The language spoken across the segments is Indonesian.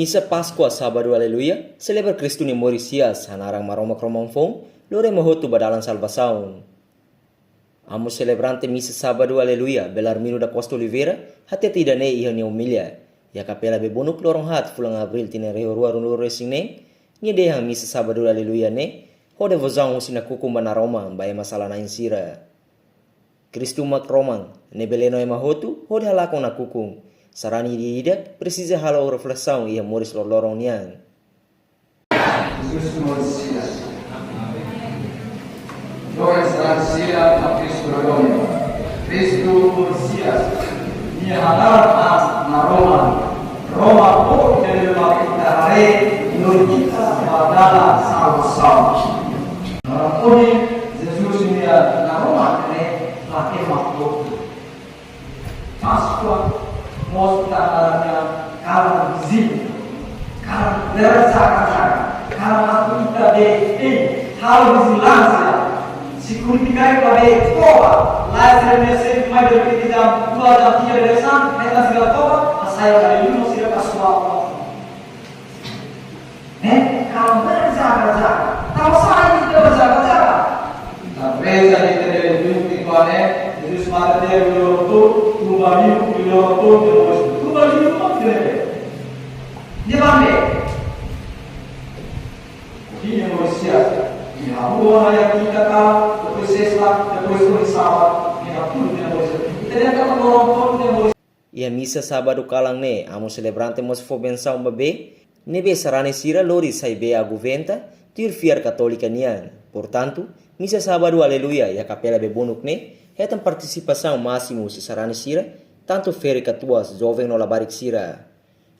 Misa Pascua Sábado Aleluia, celebra Cristo ni Morisias, hanarang maroma cromamfong, lore mahotu badalan salvação. Amo celebrante Misa Sábado Aleluia, Belarmino da Costa Oliveira, hati tidak ne iha ni humilha. Ya kapela bebunuk lorong hat fulang Abril tine reo-rua runuro resing ni dehang Misa Sábado Aleluia ne, hode vozang usina kukumba na Roma, bae masalah na insira. Cristo mak romang, ne beleno e mahotu, hode halakong na kukung. Sarani diidak, precisa halo reflexão ia moris lorong niang. Jesus Messias. Glória sia a Cristo Roma. Cristo Messias. Ia hadar na Roma. Roma por que kita hari kita badala salvação. Ora Jesus ia na Roma ne laki makhluk. Pascua mostrar cara visível, cara derasakan, cara kita de hal vigilância, se comunicar para de toda, lá se remece mais do que dizem dua jam tiga desa, ela se toda, saya dari dulu sudah kasual, kalau derasakan, tahu saya itu derasakan, tapi saya tidak dulu di mana, jadi semata dia dulu tu bagi video tu bagi apa dia? Dia bagi. Ini manusia. Ini apa yang kita tahu? Proses lah, proses bersama. Ini apa yang manusia? Kita akan menonton dia. Ia misa Sábado kalang ne, amo celebrante mos fo benção babe, nebe sarane sira lori sai be aguventa, tir fiar katolika nian. Portanto, misa Sábado Aleluia, ia capela bebunuk ne, hetan participação máximo se sarane sira, tanto fere katuas jovem no labarik sira.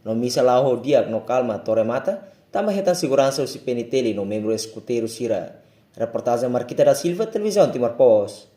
No misa laho diak no calma tore mata, tama hetan segurança si peniteli no membro escuteiro sira. Reportagem Marquita da Silva, televisão Timor Pos.